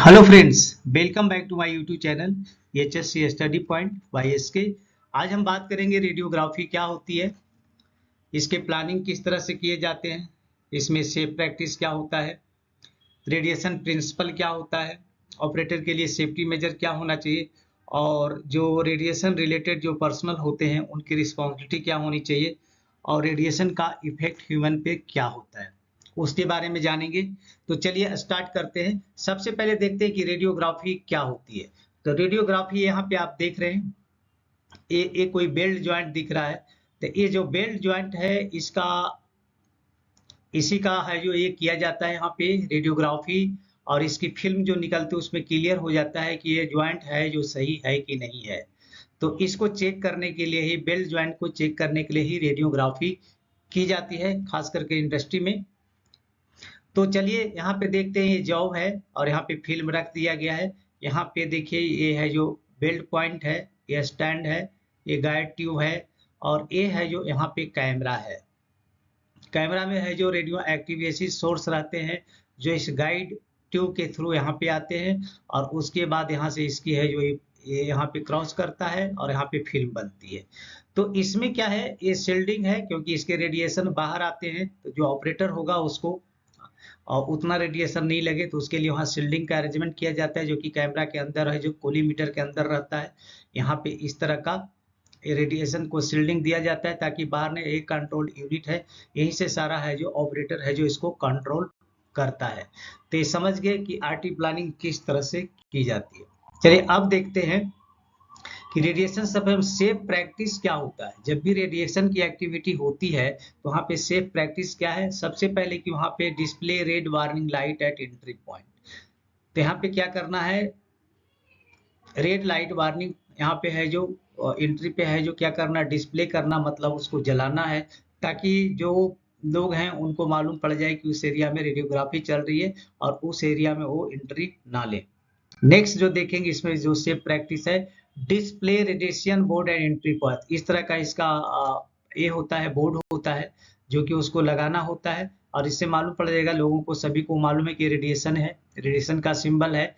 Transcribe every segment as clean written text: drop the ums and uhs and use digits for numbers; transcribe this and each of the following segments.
Hello friends, welcome back to my YouTube channel HSC study point by SK। आज हम बात करेंगे radiography क्या होती है, इसके प्लानिंग किस तरह से किए जाते हैं, इसमें सेफ प्रैक्टिस क्या होता है, रेडिएशन प्रिंसिपल क्या होता है, ऑपरेटर के लिए सेफ्टी मेजर क्या होना चाहिए और जो रेडिएशन रिलेटेड जो पर्सनल होते हैं उनकी रिस्पॉन्सिबिलिटी क्या होनी चाहिए और रेडिएशन का इफेक्ट ह्यूमन पे क्या होता है उसके बारे में जानेंगे। तो चलिए स्टार्ट करते हैं। सबसे पहले देखते हैं कि रेडियोग्राफी क्या होती है। तो रेडियोग्राफी यहाँ पे आप देख रहे हैं, ये कोई बेल्ट ज्वाइंट दिख रहा है। तो ये जो बेल्ट ज्वाइंट है इसका इसी का है जो ये किया जाता है यहाँ पे रेडियोग्राफी, और इसकी फिल्म जो निकलती है उसमें क्लियर हो जाता है कि ये ज्वाइंट है जो सही है कि नहीं है। तो इसको चेक करने के लिए ही, बेल्ट ज्वाइंट को चेक करने के लिए ही रेडियोग्राफी की जाती है, खास करके इंडस्ट्री में। तो चलिए यहाँ पे देखते हैं, ये जॉब है और यहाँ पे फिल्म रख दिया गया है। यहाँ पे देखिए ये है जो बेल्ट पॉइंट है, ये स्टैंड है, ये गाइड ट्यूब है और ये है जो यहाँ पे कैमरा है। कैमरा में है जो रेडियो एक्टिव सोर्स रहते हैं जो इस गाइड ट्यूब के थ्रू यहाँ पे आते हैं और उसके बाद यहाँ से इसकी है जो ये यहाँ पे क्रॉस करता है और यहाँ पे फिल्म बनती है। तो इसमें क्या है, ये शील्डिंग है क्योंकि इसके रेडिएशन बाहर आते हैं, तो जो ऑपरेटर होगा उसको और उतना रेडिएशन नहीं लगे तो उसके लिए वहाँ शील्डिंग का अरेंजमेंट किया जाता है, जो कि कैमरा के अंदर है, जो कोलीमीटर के अंदर रहता है। यहाँ पे इस तरह का रेडिएशन को शील्डिंग दिया जाता है ताकि बाहर में एक कंट्रोल यूनिट है, यहीं से सारा है जो ऑपरेटर है जो इसको कंट्रोल करता है। तो ये समझ गए कि आरटी प्लानिंग किस तरह से की जाती है। चलिए अब देखते हैं कि रेडिएशन सेफ प्रैक्टिस क्या होता है। जब भी रेडिएशन की एक्टिविटी होती है तो वहाँ पे सेफ प्रैक्टिस क्या है। सबसे पहले कि वहाँ पे display red warning light at entry point. तो यहाँ पे क्या करना है, रेड लाइट वार्निंग यहाँ पे है जो एंट्री पे है जो क्या करना, डिस्प्ले करना, मतलब उसको जलाना है ताकि जो लोग हैं उनको मालूम पड़ जाए कि उस एरिया में रेडियोग्राफी चल रही है और उस एरिया में वो एंट्री ना ले। नेक्स्ट जो देखेंगे इसमें जो सेफ प्रैक्टिस है, display radiation board and entry point. इस तरह का इसका ये होता है, बोर्ड होता है जो कि उसको लगाना होता है और इससे मालूम पड़ जाएगा लोगों को, सभी को मालूम है कि रेडिएशन है, रेडिएशन का सिंबल है,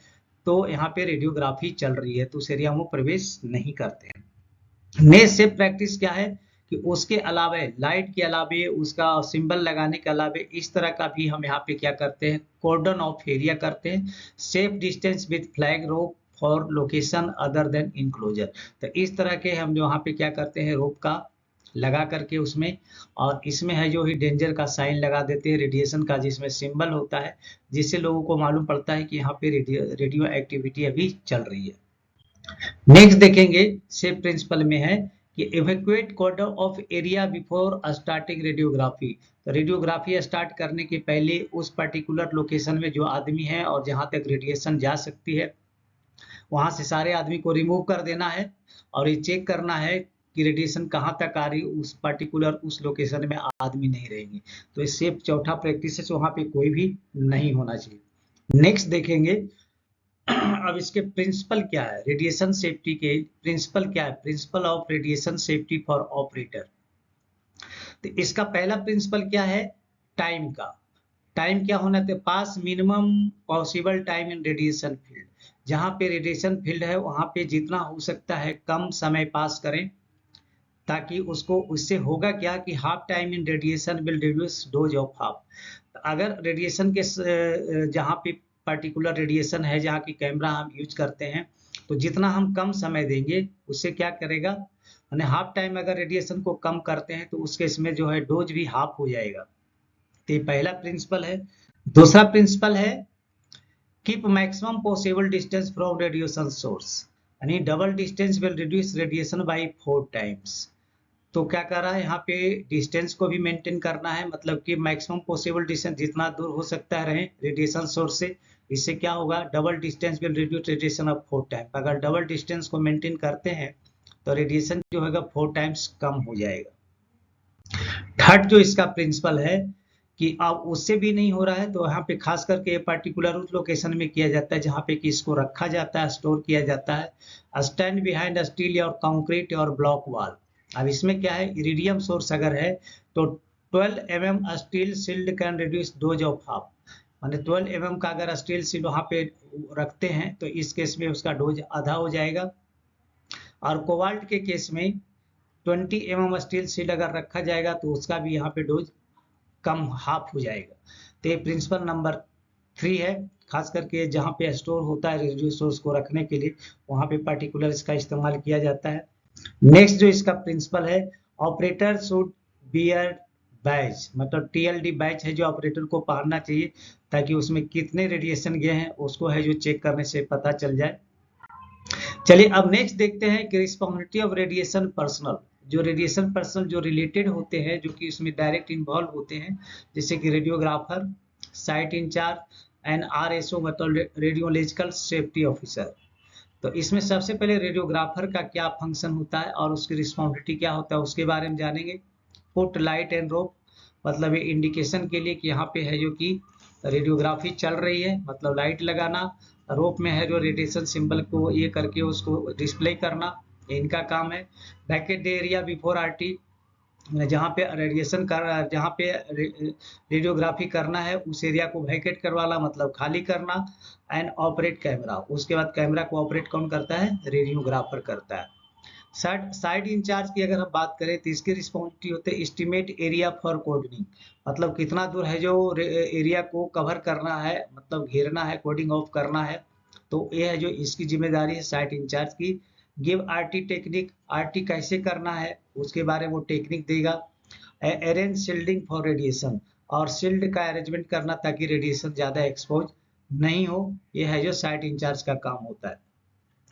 तो यहाँ पे रेडियोग्राफी चल रही है, तो उस एरिया में प्रवेश नहीं करते हैं। नेक्स्ट सेफ प्रैक्टिस क्या है कि उसके अलावा, लाइट के अलावे, उसका सिंबल लगाने के अलावे इस तरह का भी हम यहाँ पे क्या करते हैं, कॉर्डन ऑफ एरिया करते हैं। Safe distance with flag rope for location other than enclosure. तो इस तरह के हम जो यहाँ पे क्या करते हैं, रोप का लगा करके उसमें, और इसमें है जो ही डेंजर का साइन लगा देते हैं, रेडिएशन का जिसमें सिंबल होता है, जिससे लोगों को मालूम पड़ता है कि यहाँ पे रेडियो एक्टिविटी अभी चल रही है। नेक्स्ट देखेंगे सेफ प्रिंसिपल में है कि evacuate cordon of area before starting radiography. तो रेडियोग्राफी स्टार्ट करने के पहले उस पर्टिकुलर लोकेशन में जो आदमी है और जहां तक रेडिएशन जा सकती है वहां से सारे आदमी को रिमूव कर देना है और ये चेक करना है कि रेडिएशन कहाँ तक आ रही, उस पर्टिकुलर उस लोकेशन में आदमी नहीं रहेंगे। तो ये सेफ चौथा प्रैक्टिस है, वहां पे कोई भी नहीं होना चाहिए। नेक्स्ट देखेंगे अब इसके प्रिंसिपल क्या है, रेडिएशन सेफ्टी के प्रिंसिपल क्या है, principle of radiation safety for operator. तो इसका पहला प्रिंसिपल क्या है, टाइम का। टाइम क्या होना चाहिए, pass minimum possible time in radiation field. जहां पे रेडिएशन फील्ड है वहां पे जितना हो सकता है कम समय पास करें, ताकि उसको, उससे होगा क्या कि half time in radiation will reduce dose of half. अगर रेडिएशन के जहाँ पे पर्टिकुलर रेडिएशन है जहाँ की कैमरा हम यूज करते हैं, तो जितना हम कम समय देंगे उससे क्या करेगा, यानी हाफ टाइम अगर रेडिएशन को कम करते हैं तो उस केस में जो है डोज भी हाफ हो जाएगा। तो ये पहला प्रिंसिपल है। दूसरा प्रिंसिपल है keep maximum possible distance from radiation source, यानी double distance will reduce radiation by 4 times. तो क्या कर रहा है यहाँ पे, डिस्टेंस को भी मेंटेन करना है, मतलब कि मैक्सिमम पॉसिबल डिस्टेंस जितना दूर हो सकता है रहे रेडिएशन सोर्स से। इससे क्या होगा, double distance will reduce radiation of 4 time. अगर डबल डिस्टेंस को मेंटेन करते हैं तो रेडिएशन जो होगा 4 टाइम्स कम हो जाएगा। थर्ड जो इसका प्रिंसिपल है कि अब उससे भी नहीं हो रहा है तो यहाँ पे खास करके पर्टिकुलर उस लोकेशन में किया जाता है जहाँ पे कि इसको रखा जाता है, स्टोर किया जाता है। स्टैंड बिहाइंड स्टील और कंक्रीट और ब्लॉक वॉल। अब इसमें क्या है, इरिडियम सोर्स अगर है तो 12 mm steel shield can reduce dose of half. माने 12 mm का अगर स्टील शील्ड वहाँ पे रखते हैं तो इस केस में उसका डोज आधा हो जाएगा। और कोबाल्ट के केस में 20 mm स्टील शील्ड अगर रखा जाएगा तो उसका भी यहाँ पे डोज कम हाफ हो जाएगा। तो ये प्रिंसिपल नंबर 3 है। खास करके जहाँ पे स्टोर होता है रेडियो सोर्स को रखने के लिए, वहाँ पे पर्टिकुलर इसका इस्तेमाल किया जाता है। नेक्स्ट जो इसका प्रिंसिपल है, ऑपरेटर शुड बियर बैच, मतलब टीएलडी बैच है जो ऑपरेटर को पहनना चाहिए, ताकि उसमें कितने रेडिएशन गए हैं उसको है जो चेक करने से पता चल जाए। चलिए अब नेक्स्ट देखते हैं कि रिस्पॉन्सिबिलिटी ऑफ रेडिएशन पर्सनल। जो रेडिएशन पर्सनल जो रिलेटेड होते हैं, जो कि इसमें डायरेक्ट इन्वॉल्व होते हैं, जैसे कि radiographer, site in charge and RSO मतलब रेडियोलॉजिकल सेफ्टी ऑफिसर। तो इसमें सबसे पहले रेडियोग्राफर का क्या फंक्शन होता है और उसकी रिस्पॉन्सिबिलिटी क्या होता है उसके बारे में जानेंगे। पुट लाइट एंड रोप, मतलब ये इंडिकेशन के लिए कि यहाँ पे है जो कि रेडियोग्राफी चल रही है, मतलब लाइट लगाना। रोप में है जो रेडिएशन सिंबल को ये करके उसको डिस्प्ले करना, ये इनका काम है। वैकेट एरिया बिफोर आरटी, जहाँ पे रेडिएशन कर जहाँ पे रेडियोग्राफी करना है उस एरिया को वैकेट करवाना, मतलब खाली करना। एंड ऑपरेट कैमरा, उसके बाद कैमरा को ऑपरेट कौन करता है? रेडियोग्राफर करता है। साइड इंचार्ज की अगर हम बात करें तो इसकी रिस्पॉन्सिबिलिटी होते है एस्टिमेट एरिया फॉर कोडिंग, मतलब कितना दूर है जो एरिया को कवर करना है, मतलब घेरना है, कोडिंग ऑफ करना है। तो ये है जो इसकी जिम्मेदारी है साइट इंचार्ज की। गिव आरटी टेक्निक, आरटी कैसे करना है उसके बारे में वो टेक्निक देगा। अरेंज शील्डिंग फॉर रेडिएशन, और शील्ड का अरेंजमेंट करना ताकि रेडिएशन ज्यादा एक्सपोज नहीं हो, ये है जो साइट इंचार्ज का काम होता है।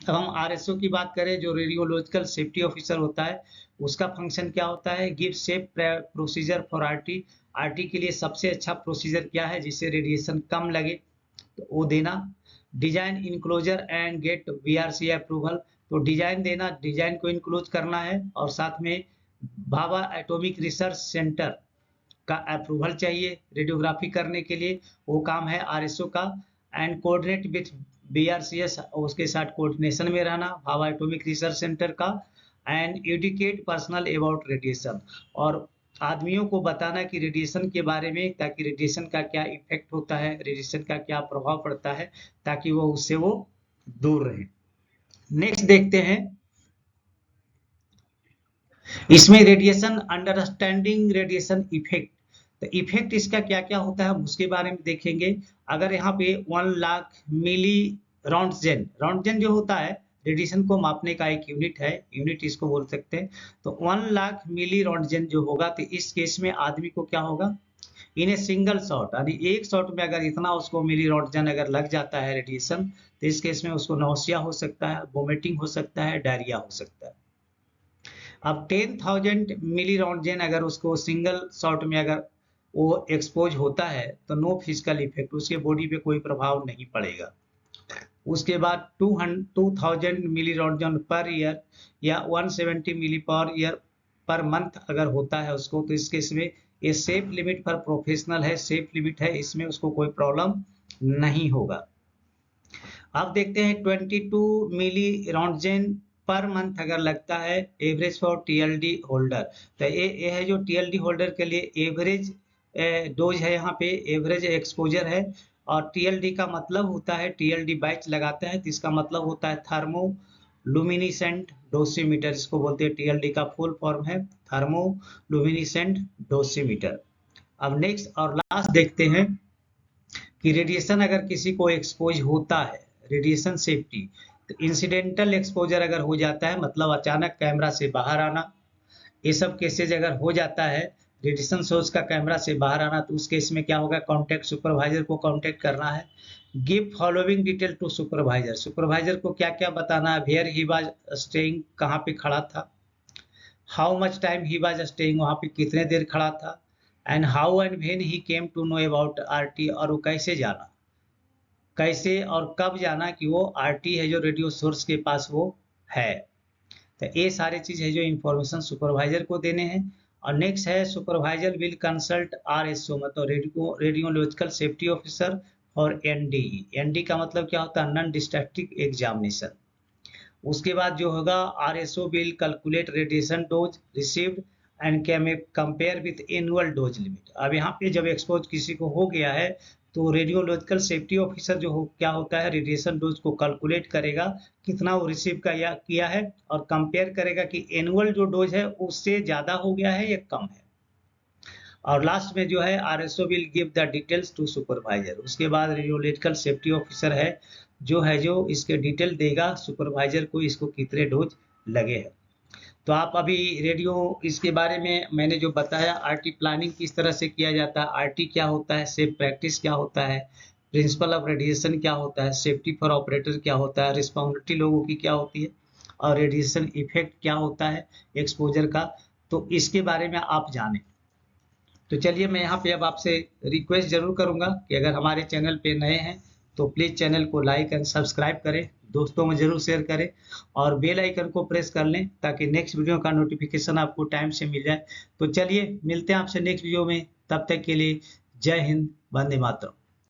अब हम आरएसओ की बात करें, जो रेडियोलॉजिकल सेफ्टी ऑफिसर होता है, उसका फंक्शन क्या होता है? Give safe procedure for RT, RT के लिए सबसे अच्छा प्रोसीजर क्या है जिससे रेडिएशन कम लगे, तो वो देना। Design enclosure and get BRC approval, तो डिजाइन देना, डिजाइन को इंक्लोज करना है, और साथ में भाभा एटॉमिक रिसर्च सेंटर का अप्रूवल चाहिए रेडियोग्राफी करने के लिए, वो काम है आरएसओ का। एंड कोऑर्डिनेट विथ बीआरसीएस, उसके साथ कोऑर्डिनेशन में रहना भाभा एटॉमिक रिसर्च सेंटर का। And educate personnel about radiation, और आदमियों को बताना कि रेडिएशन के बारे में, ताकि रेडिएशन का क्या इफेक्ट होता है, रेडिएशन का क्या प्रभाव पड़ता है, ताकि वो उससे वो दूर रहे। नेक्स्ट देखते हैं, इसमें रेडिएशन अंडरस्टैंडिंग रेडिएशन इफेक्ट, तो इफेक्ट इसका क्या क्या होता है हम उसके बारे में देखेंगे। अगर यहाँ पे 1 लाख मिली रॉन्टजेन, रॉन्टजेन जो होता है रेडिएशन को मापने का एक यूनिट है, यूनिट इसको बोल सकते हैं। तो 1 लाख मिली रॉन्टजेन जो होगा, तो इस केस में आदमी को क्या होगा? इन ए सिंगल शॉट, यानी एक शॉट में अगर इतना उसको मिली रॉन्टजेन अगर लग जाता है रेडिएशन, तो इस केस में उसको नौसिया हो सकता है, वोमिटिंग हो सकता है, डायरिया हो सकता है। अब 10,000 मिली रॉन्टजेन अगर उसको सिंगल शॉट में अगर वो एक्सपोज होता है, तो नो फिजिकल इफेक्ट, उसके बॉडी पे कोई प्रभाव नहीं पड़ेगा। उसके बाद 2000 मिली रॉन्टजेन पर ईयर या 170 मिली पर ईयर पर मंथ अगर होता है उसको, तो इस केस में ये सेफ लिमिट पर प्रोफेशनल है, सेफ लिमिट है, इसमें उसको कोई प्रॉब्लम नहीं होगा। अब देखते हैं 22 मिली रॉन्टजेन पर मंथ अगर लगता है एवरेज फॉर टीएलडी होल्डर, तो ये है जो टीएलडी होल्डर के लिए एवरेज डोज है, यहाँ पे एवरेज एक्सपोजर है। और टीएलडी का मतलब होता है, टीएलडी बैच लगाते हैं तो इसका मतलब होता है थर्मो लुमिनिसेंट डोसीमीटर, इसको बोलते हैं, टीएलडी का फुल फॉर्म है थर्मो लुमिनिसेंट डोसीमीटर। अब नेक्स्ट और लास्ट देखते हैं कि रेडिएशन अगर किसी को एक्सपोज होता है, रेडिएशन सेफ्टी, तो इंसिडेंटल एक्सपोजर अगर हो जाता है, मतलब अचानक कैमरा से बाहर आना, ये सब केसेज अगर हो जाता है, रेडिएशन सोर्स का कैमरा से बाहर आना, तो उस केस में क्या होगा? कॉन्टेक्ट सुपरवाइजर को कॉन्टेक्ट करना है। Give following detail to supervisor, supervisor को क्या क्या बताना है? वेयर ही वाज स्टेइंग, कहाँ पे खड़ा था। How much time he was staying, वहाँ पे कितने देर खड़ा था। And how and when he came to know about RT, और वो कैसे जाना, कैसे और कब जाना कि वो आरटी है जो रेडियो सोर्स के पास वो है। तो ये सारे चीज है जो इंफॉर्मेशन सुपरवाइजर को देने हैं। और नेक्स्ट है सुपरवाइजर विल कंसल्ट आरएसओ, मतलब रेडियोलॉजिकल सेफ्टी ऑफिसर, और एनडी, एनडी का मतलब क्या होता है? Non destructive examination. उसके बाद जो होगा, RSO will calculate radiation dose received and can compare with annual dose limit. अब यहाँ पे जब एक्सपोज किसी को हो गया है, तो रेडियोलॉजिकल सेफ्टी ऑफिसर जो क्या होता है, रेडिएशन डोज को कैलकुलेट करेगा कितना वो रिसीव किया है और कंपेयर करेगा कि एनुअल जो डोज है उससे ज़्यादा हो गया है या कम है। और लास्ट में जो है RSO will give the details to supervisor. उसके बाद रेडियोलॉजिकल सेफ्टी ऑफिसर है जो इसके डिटेल देगा सुपरवाइजर को, इसको कितने डोज लगे हैं। तो आप अभी रेडियो इसके बारे में मैंने जो बताया, आरटी प्लानिंग किस तरह से किया जाता है, आरटी क्या होता है, सेफ प्रैक्टिस क्या होता है, प्रिंसिपल ऑफ रेडिएशन क्या होता है, सेफ्टी फॉर ऑपरेटर क्या होता है, रिस्पॉन्सिबिलिटी लोगों की क्या होती है, और रेडिएशन इफेक्ट क्या होता है एक्सपोजर का, तो इसके बारे में आप जानें। तो चलिए मैं यहाँ पे अब आपसे रिक्वेस्ट जरूर करूंगा कि अगर हमारे चैनल पे नए हैं तो प्लीज़ चैनल को लाइक एंड सब्सक्राइब करें, दोस्तों में जरूर शेयर करें और बेल आइकन को प्रेस कर लें ताकि नेक्स्ट वीडियो का नोटिफिकेशन आपको टाइम से मिल जाए। तो चलिए मिलते हैं आपसे नेक्स्ट वीडियो में, तब तक के लिए जय हिंद, वंदे मातरम।